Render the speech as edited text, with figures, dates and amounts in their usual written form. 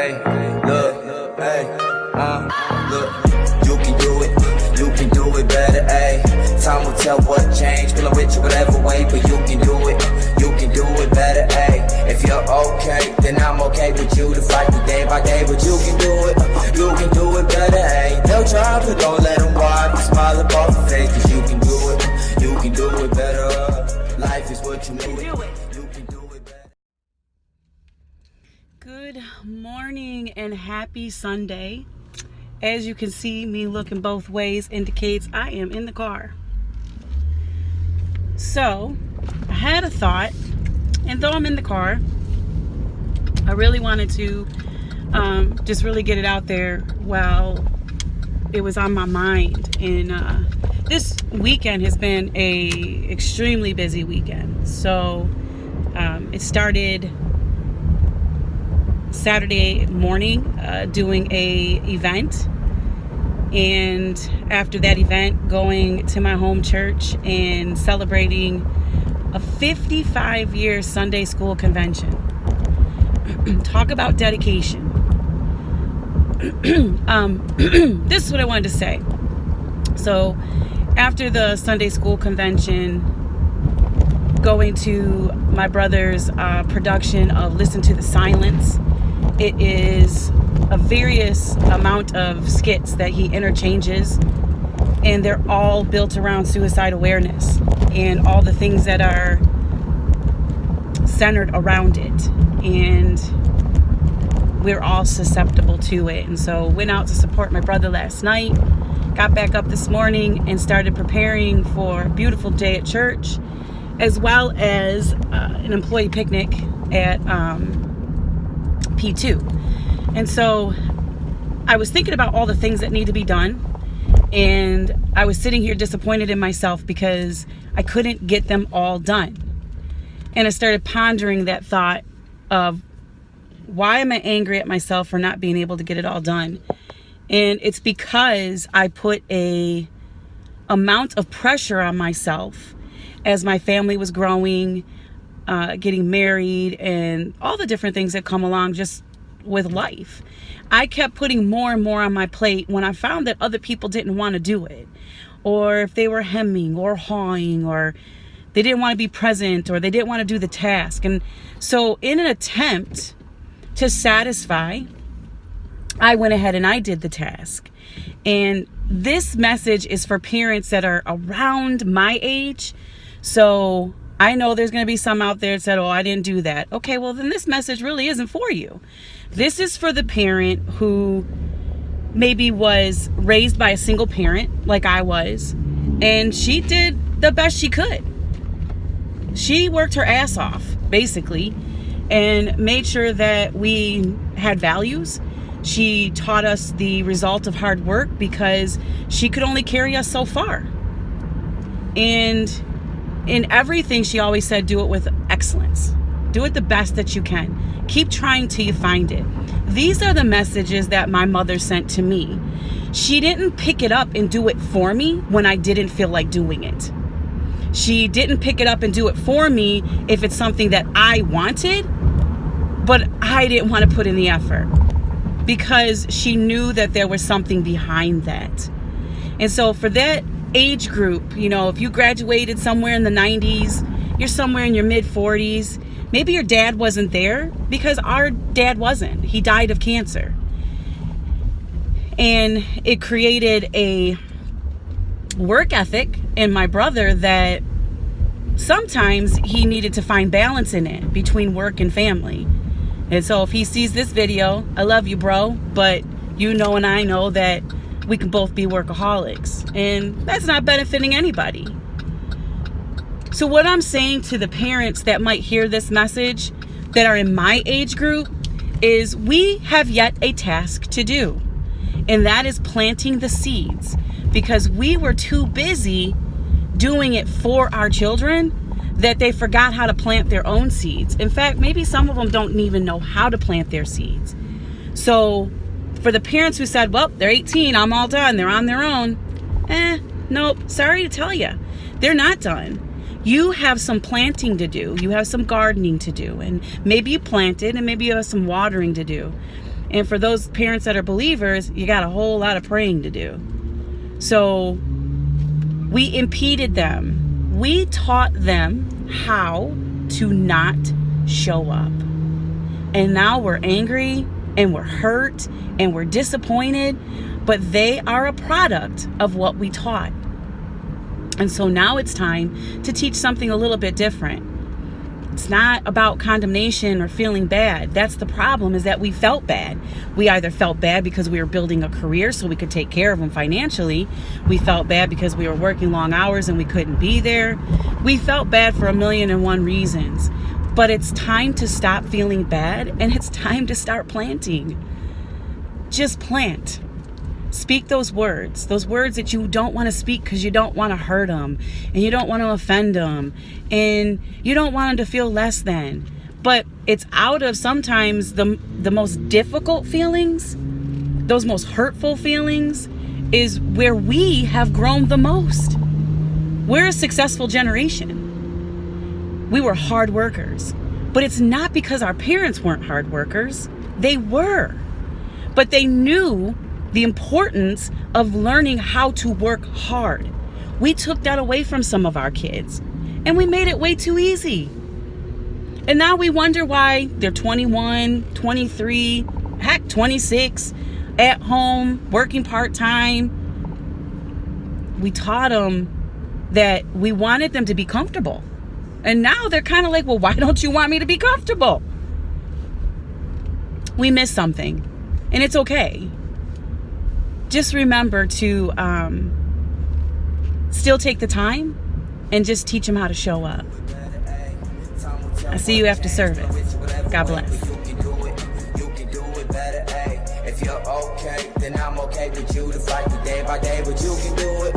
Hey, look, hey, look, you can do it, you can do it better, hey. Time will tell what changed, feeling with you whatever way, but you can do it better, hey. If you're okay, then I'm okay with you to fight the day by day, but you can do it better, hey. They'll try, but don't let them wipe the smile up off your face, cause you can do it better. Life is what you do it. You can do it better. Good morning and happy Sunday. As you can see, me looking both ways indicates I am in the car. So, I had a thought, and though I'm in the car, I really wanted to just really get it out there while it was on my mind. And this weekend has been a extremely busy weekend. So, it started Saturday morning doing a event, and after that event going to my home church and celebrating a 55-year Sunday school convention. Talk about dedication. This is what I wanted to say. So after the Sunday school convention, going to my brother's production of Listen to the Silence. It is a various amount of skits that he interchanges, and they're all built around suicide awareness and all the things that are centered around it, and we're all susceptible to it. And so went out to support my brother last night, got back up this morning and started preparing for a beautiful day at church, as well as an employee picnic at P2. And so I was thinking about all the things that need to be done, and I was sitting here disappointed in myself because I couldn't get them all done. And I started pondering that thought of, why am I angry at myself for not being able to get it all done? And it's because I put a amount of pressure on myself as my family was growing, getting married, and all the different things that come along just with life. I kept putting more and more on my plate when I found that other people didn't want to do it, or if they were hemming or hawing, or they didn't want to be present, or they didn't want to do the task. And so in an attempt to satisfy, I went ahead and I did the task. And this message is for parents that are around my age. So I know there's going to be some out there that said, oh, I didn't do that. Okay, well, then this message really isn't for you. This is for the parent who maybe was raised by a single parent like I was, and she did the best she could. She worked her ass off, basically, and made sure that we had values. She taught us the result of hard work because she could only carry us so far. And in everything, she always said, do it with excellence. Do it the best that you can. Keep trying till you find it. These are the messages that my mother sent to me. She didn't pick it up and do it for me when I didn't feel like doing it. She didn't pick it up and do it for me if it's something that I wanted, but I didn't want to put in the effort, because she knew that there was something behind that. And so for that age group, you know, if you graduated somewhere in the 90s, you're somewhere in your mid 40s, maybe your dad wasn't there, because our dad wasn't. He died of cancer. And it created a work ethic in my brother that sometimes he needed to find balance in it between work and family. And so if he sees this video, I love you, bro, but you know and I know that we can both be workaholics, and that's not benefiting anybody. So what I'm saying to the parents that might hear this message that are in my age group is, we have yet a task to do, and that is planting the seeds, because we were too busy doing it for our children that they forgot how to plant their own seeds. In fact, maybe some of them don't even know how to plant their seeds. So for the parents who said, well, they're 18, I'm all done, they're on their own. Nope, sorry to tell you, they're not done. You have some planting to do. You have some gardening to do. And maybe you planted, and maybe you have some watering to do. And for those parents that are believers, you got a whole lot of praying to do. So we impeded them. We taught them how to not show up. And now we're angry and we're hurt and we're disappointed, but they are a product of what we taught. And so now it's time to teach something a little bit different. It's not about condemnation or feeling bad. That's the problem, is that we felt bad. We either felt bad because we were building a career so we could take care of them financially. We felt bad because we were working long hours and we couldn't be there. We felt bad for 1,000,001 reasons. But it's time to stop feeling bad, and it's time to start planting. Just plant. Speak those words that you don't want to speak because you don't want to hurt them and you don't want to offend them and you don't want them to feel less than. But it's out of sometimes the most difficult feelings, those most hurtful feelings, is where we have grown the most. We're a successful generation. We were hard workers, but it's not because our parents weren't hard workers. They were, but they knew the importance of learning how to work hard. We took that away from some of our kids and we made it way too easy. And now we wonder why they're 21, 23, heck, 26, at home, working part-time. We taught them that we wanted them to be comfortable. And now they're kind of like, well, why don't you want me to be comfortable? We missed something, and it's okay. Just remember to still take the time and just teach them how to show up. I see you after service. God bless. If you're okay, then I'm okay with you to fight the day by day, but you can do it.